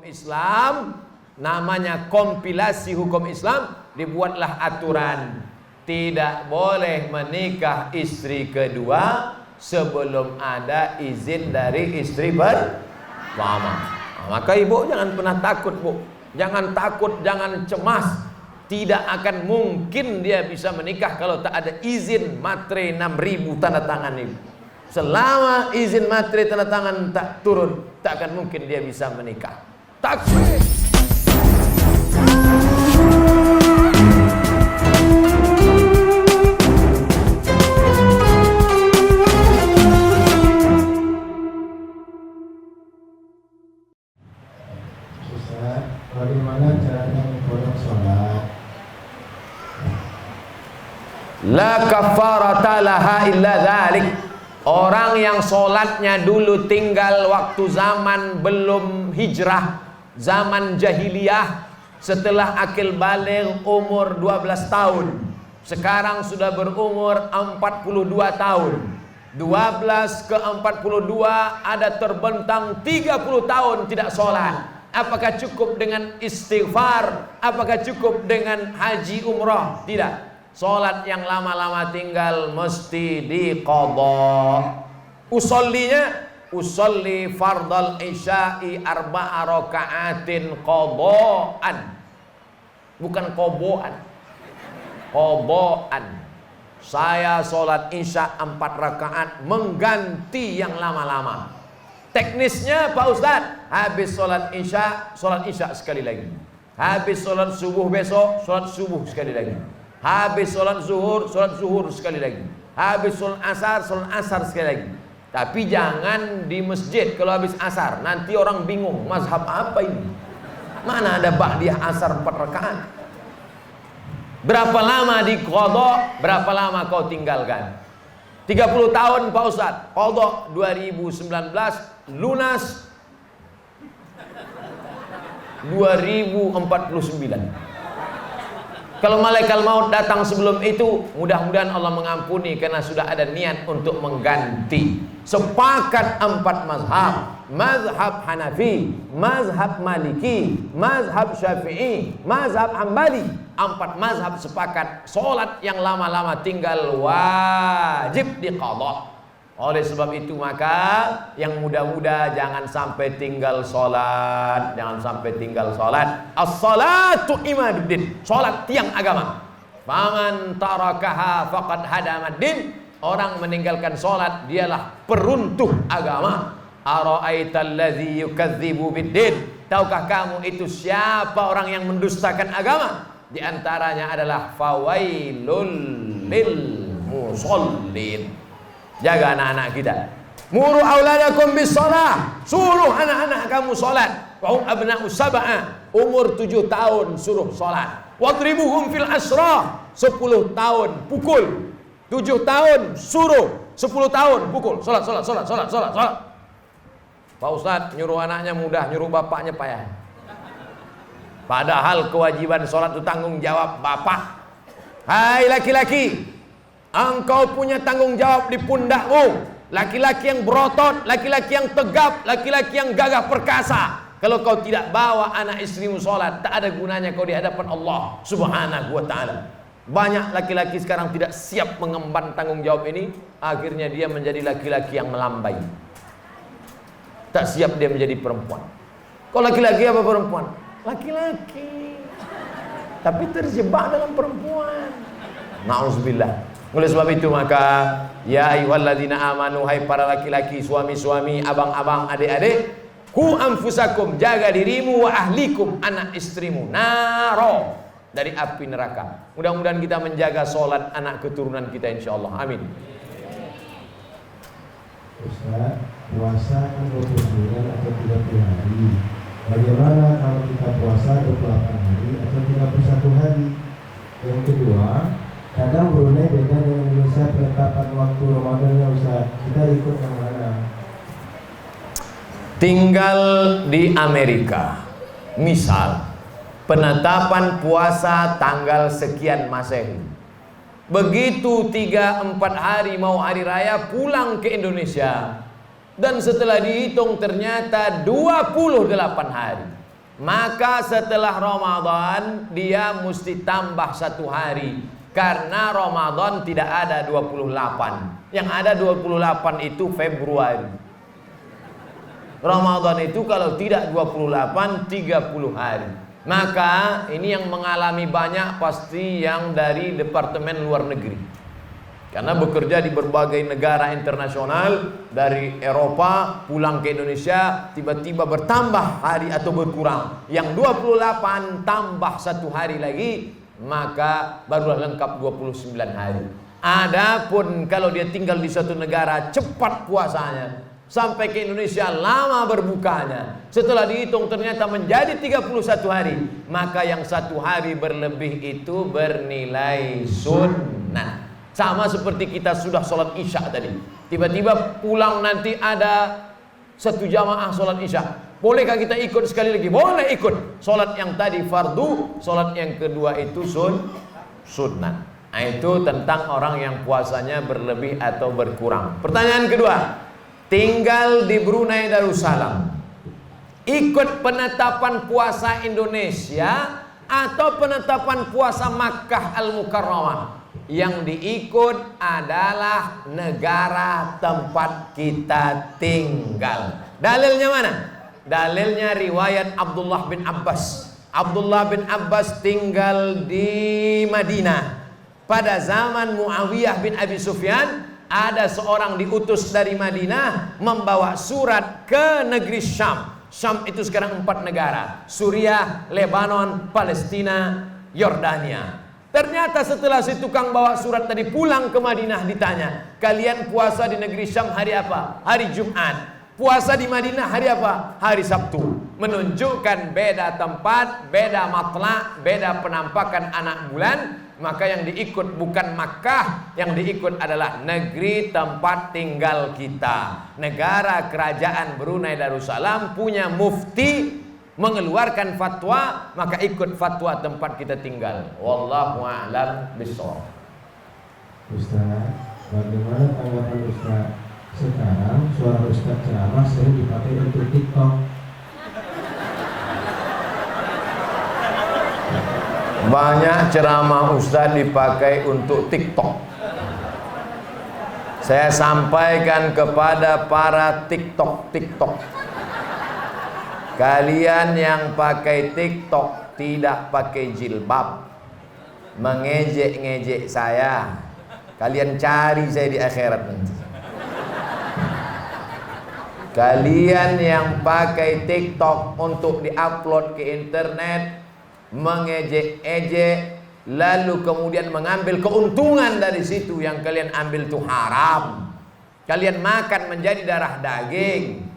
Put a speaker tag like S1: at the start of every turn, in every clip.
S1: Islam, namanya kompilasi hukum Islam, dibuatlah aturan tidak boleh menikah istri kedua sebelum ada izin dari istri pertama. Maka ibu jangan pernah takut, bu, jangan takut, jangan cemas. Tidak akan mungkin dia bisa menikah kalau tak ada izin matre 6.000 tanda tangan ibu. Selama izin matre tanda tangan tak turun, tak akan mungkin dia bisa menikah. Takbir.
S2: Ustaz, bagaimana caranya mengkodok sholat?
S1: La kafarata laha illa dzalik. Orang yang sholatnya dulu tinggal waktu zaman belum hijrah, zaman jahiliyah, setelah akil baligh umur 12 tahun, sekarang sudah berumur 42 tahun. 12 ke 42 ada terbentang 30 tahun tidak sholat. Apakah cukup dengan istighfar? Apakah cukup dengan haji umrah? Tidak. Sholat yang lama-lama tinggal mesti diqadha. Usolli fardal isya'i arba'a raka'atin qadha'an, bukan qoboan. Qadha'an. Saya sholat isya 4 rakaat mengganti yang lama-lama. Teknisnya Pak Ustadz, habis sholat isya sekali lagi. Habis sholat subuh besok, sholat subuh sekali lagi. Habis sholat zuhur sekali lagi. Habis sholat asar sekali lagi. Tapi jangan di masjid kalau habis asar. Nanti orang bingung, mazhab apa ini? Mana ada ba'diyah asar 4 rakaat? Berapa lama di qadha? Berapa lama kau tinggalkan? 30 tahun Pak Ustadz. Qadha 2019, lunas 2049. Kalau malaikat maut datang sebelum itu, mudah-mudahan Allah mengampuni karena sudah ada niat untuk mengganti. Sepakat 4 mazhab. Mazhab Hanafi, mazhab Maliki, mazhab Syafi'i, mazhab Hambali. 4 mazhab sepakat sholat yang lama-lama tinggal wajib diqadha. Oleh sebab itu maka yang muda-muda jangan sampai tinggal sholat. Jangan sampai tinggal sholat. As-salatu imaduddin. Sholat tiang agama. Faman tarakaha faqad hadamaddin. Orang meninggalkan sholat dialah peruntuh agama. Ara'aital ladzi yukadzibu biddin. Tahukah kamu itu siapa orang yang mendustakan agama? Di antaranya adalah fawailul lil musallin. Jaga anak-anak kita. Muru auladakum bis shalah. Suruh anak-anak kamu salat. Wa hum abna'u sab'a. Umur 7 tahun suruh salat. Wadribuhum fil asrah. 10 tahun pukul. 7 tahun suruh. 10 tahun pukul. Salat. Pak Ustadz nyuruh anaknya mudah, nyuruh bapaknya payah. Padahal kewajiban salat itu tanggung jawab bapak. Hai laki-laki, engkau punya tanggung jawab di pundakmu. Laki-laki yang berotot, laki-laki yang tegap, laki-laki yang gagah perkasa. Kalau kau tidak bawa anak istrimu sholat, tak ada gunanya kau di hadapan Allah Subhanahu wa ta'ala. Banyak laki-laki sekarang tidak siap mengemban tanggung jawab ini. Akhirnya dia menjadi laki-laki yang melambai. Tak siap dia menjadi perempuan. Kau laki-laki apa perempuan? Laki-laki, tapi terjebak dalam perempuan. Na'udzubillah. Oleh sebab itu maka ya ayyuhalladzina amanu, hai para laki-laki, suami-suami, abang-abang, adik-adik, ku anfusakum, jaga dirimu, wa ahlikum, anak istrimu, naro, dari api neraka. Mudah-mudahan kita menjaga sholat anak keturunan kita insyaallah. Amin.
S2: Ustaz, puasa kan 29 atau 30 hari. Bagaimana kalau kita puasa 28 hari atau 31 hari? Yang kedua, kadang Brunei beda dengan Indonesia penetapan waktu Ramadannya Ustaz. Kita ikut yang mana?
S1: Tinggal di Amerika, misal penetapan puasa tanggal sekian Masehi. Begitu 3-4 hari mau hari raya pulang ke Indonesia. Dan setelah dihitung ternyata 28 hari. maka setelah Ramadan dia mesti tambah 1 hari. Karena Ramadan tidak ada 28. Yang ada 28 itu Februari. Ramadan itu kalau tidak 28, 30 hari. Maka ini yang mengalami banyak pasti yang dari Departemen Luar Negeri. Karena bekerja di berbagai negara internasional, dari Eropa pulang ke Indonesia, tiba-tiba bertambah hari atau berkurang. Yang 28 tambah 1 hari lagi, maka barulah lengkap 29 hari. Adapun kalau dia tinggal di suatu negara, cepat puasanya, sampai ke Indonesia lama berbukanya, setelah dihitung ternyata menjadi 31 hari, maka yang 1 hari berlebih itu bernilai sunnah. Sama seperti kita sudah sholat isya tadi, tiba-tiba pulang nanti ada 1 jamaah sholat isya, bolehkah kita ikut sekali lagi? Boleh ikut. Sholat yang tadi fardu, sholat yang kedua itu sunnah. Nah, itu tentang orang yang puasanya berlebih atau berkurang. Pertanyaan kedua, tinggal di Brunei Darussalam, ikut penetapan puasa Indonesia atau penetapan puasa Makkah Al-Mukarramah? Yang diikut adalah negara tempat kita tinggal. Dalilnya mana? Dalilnya riwayat Abdullah bin Abbas. Abdullah bin Abbas tinggal di Madinah. Pada zaman Muawiyah bin Abi Sufyan, ada seorang diutus dari Madinah membawa surat ke negeri Syam. Syam itu sekarang 4 negara: Suriah, Lebanon, Palestina, Yordania. Ternyata setelah si tukang bawa surat tadi pulang ke Madinah, ditanya, kalian puasa di negeri Syam hari apa? Hari Jumat. Puasa di Madinah hari apa? Hari Sabtu. Menunjukkan beda tempat, beda matla, beda penampakan anak bulan. Maka yang diikut bukan Makkah, yang diikut adalah negeri tempat tinggal kita. Negara kerajaan Brunei Darussalam punya mufti mengeluarkan fatwa, maka ikut fatwa tempat kita tinggal. Wallahu a'lam bishawab.
S2: Ustaz, bagaimana tanggapan Ustaz? Sekarang suara Ustaz ceramah sering dipakai untuk TikTok.
S1: Banyak ceramah Ustaz dipakai untuk TikTok. Saya sampaikan kepada para TikTok. Kalian yang pakai TikTok tidak pakai jilbab, mengejek-ngejek saya, kalian cari saya di akhirat nanti. Kalian yang pakai TikTok untuk diupload ke internet, mengejek-ejek, lalu kemudian mengambil keuntungan dari situ, yang kalian ambil itu haram. Kalian makan menjadi darah daging.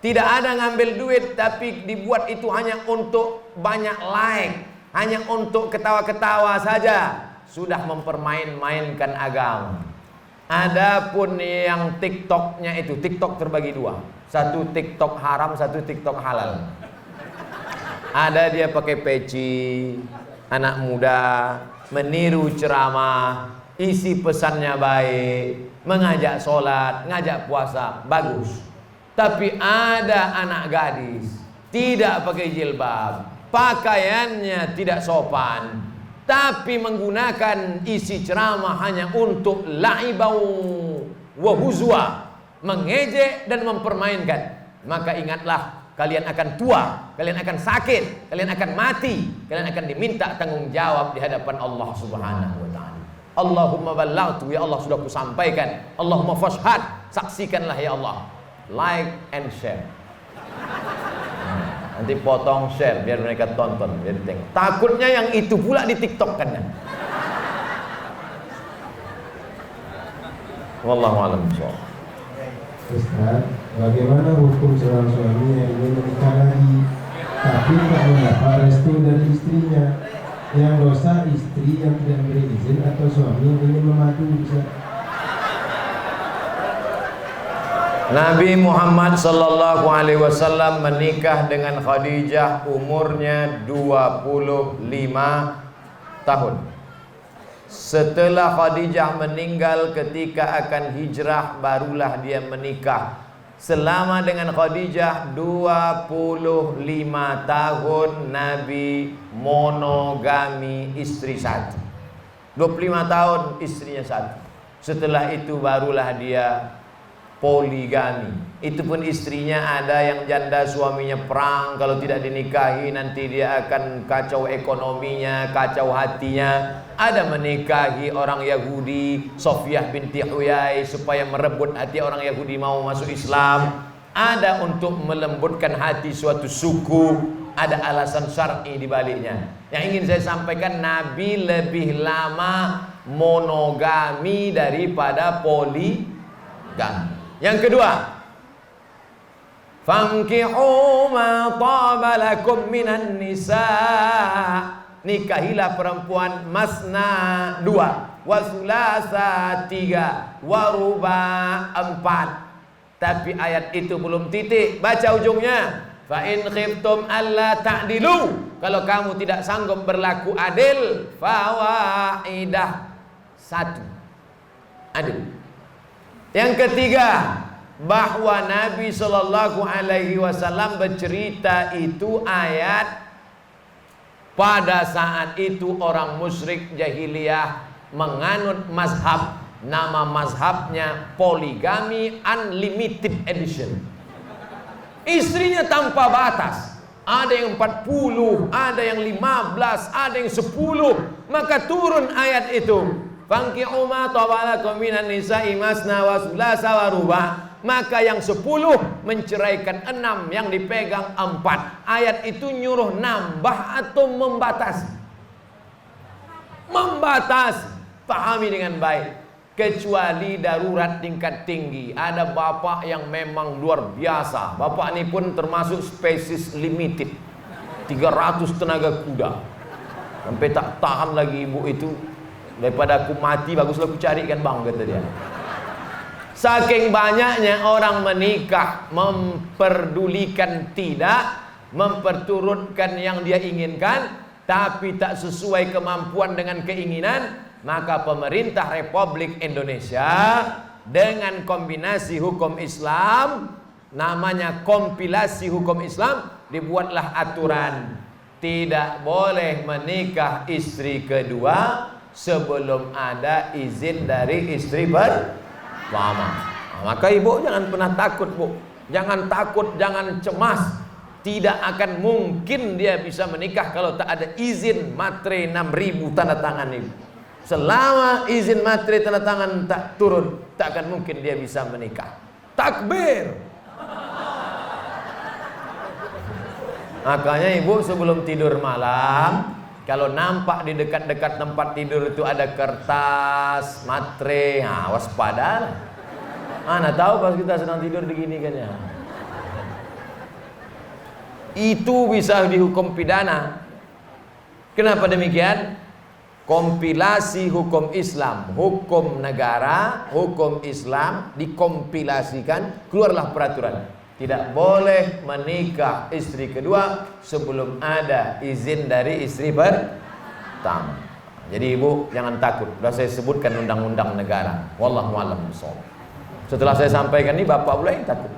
S1: Tidak ada ngambil duit, tapi dibuat itu hanya untuk banyak like, hanya untuk ketawa-ketawa saja. Sudah mempermain-mainkan agama. Adapun yang TikToknya itu, TikTok terbagi 2. Satu TikTok haram, satu TikTok halal. Ada dia pakai peci, anak muda, meniru ceramah, isi pesannya baik, mengajak sholat, ngajak puasa, bagus. Tapi ada anak gadis tidak pakai jilbab, pakaiannya tidak sopan, tapi menggunakan isi ceramah hanya untuk la'ibau wa huzwa, mengejek dan mempermainkan. Maka ingatlah, kalian akan tua, kalian akan sakit, kalian akan mati, kalian akan diminta tanggung jawab di hadapan Allah Subhanahu wa ta'ala. Allahumma ballaghtu, ya Allah sudah kusampaikan. Allahumma fashhad, saksikanlah ya Allah. Like and share. Nanti potong share biar mereka tonton, biar tengok. Takutnya yang itu pula di TikTok kan. Wallahu a'lam bishawab.
S2: Ustaz, bagaimana hukum seorang suami yang ingin menikah lagi tapi tak mendapat restu dari istrinya? Yang dosa istri yang tidak beri izin atau suami yang ingin memadu?
S1: Nabi Muhammad sallallahu alaihi wasallam menikah dengan Khadijah umurnya 25 tahun. Setelah Khadijah meninggal ketika akan hijrah, barulah dia menikah selama dengan Khadijah 25 tahun Nabi monogami, istri satu. 25 tahun istrinya satu. Setelah itu barulah dia poligami. Itu pun istrinya ada yang janda, suaminya perang, kalau tidak dinikahi nanti dia akan kacau ekonominya, kacau hatinya. Ada menikahi orang Yahudi, Sofiyah binti Huyai, supaya merebut hati orang Yahudi mau masuk Islam. Ada untuk melembutkan hati suatu suku, ada alasan syar'i di baliknya. Yang ingin saya sampaikan, Nabi lebih lama monogami daripada poligami. Yang kedua, fankihu ma taba lakum minan nisa, nikahilah perempuan masna 2, wa sulasa 3, wa ruba 4. Tapi ayat itu belum titik, baca ujungnya. Fa in khiftum alla ta'dilu, kalau kamu tidak sanggup berlaku adil, fawaidah 1, adil. Yang ketiga, bahwa Nabi Shallallahu Alaihi Wasallam bercerita itu ayat pada saat itu orang musyrik jahiliyah menganut mazhab, nama mazhabnya poligami unlimited edition. Istrinya tanpa batas. Ada yang 40, ada yang 15, ada yang 10. Maka turun ayat itu. Fankihu ma taba lakum minan nisa'i masna wa sulasa wa ruba. Maka yang 10 menceraikan 6, yang dipegang 4. Ayat itu nyuruh nambah atau membatasi? Membatasi. Pahami dengan baik. Kecuali darurat tingkat tinggi. Ada bapak yang memang luar biasa. Bapak ini pun termasuk spesies limited, 300 tenaga kuda. Sampai tak tahan lagi ibu itu. Daripada aku mati, baguslah aku carikan bang, kata dia. Saking banyaknya orang menikah, memperdulikan tidak, memperturutkan yang dia inginkan, tapi tak sesuai kemampuan dengan keinginan, maka pemerintah Republik Indonesia dengan kombinasi hukum Islam, namanya kompilasi hukum Islam, dibuatlah aturan tidak boleh menikah istri kedua sebelum ada izin dari istri pertama. Maka ibu jangan pernah takut, bu. Jangan takut, jangan cemas. Tidak akan mungkin dia bisa menikah kalau tak ada izin matre 6.000 tanda tangan ibu. Selama izin matre tanda tangan tak turun, tak akan mungkin dia bisa menikah. Takbir. Makanya ibu sebelum tidur malam, kalau nampak di dekat-dekat tempat tidur itu ada kertas, matre, waspada. Ana tahu pas kita sedang tidur diginikan ya. Itu bisa dihukum pidana. Kenapa demikian? Kompilasi hukum Islam, hukum negara, hukum Islam dikompilasikan, keluarlah peraturan. Tidak boleh menikah istri kedua sebelum ada izin dari istri pertama. Jadi ibu jangan takut. Sudah saya sebutkan undang-undang negara. Wallahu a'lam bishawab. Setelah saya sampaikan ini bapak pula yang takut.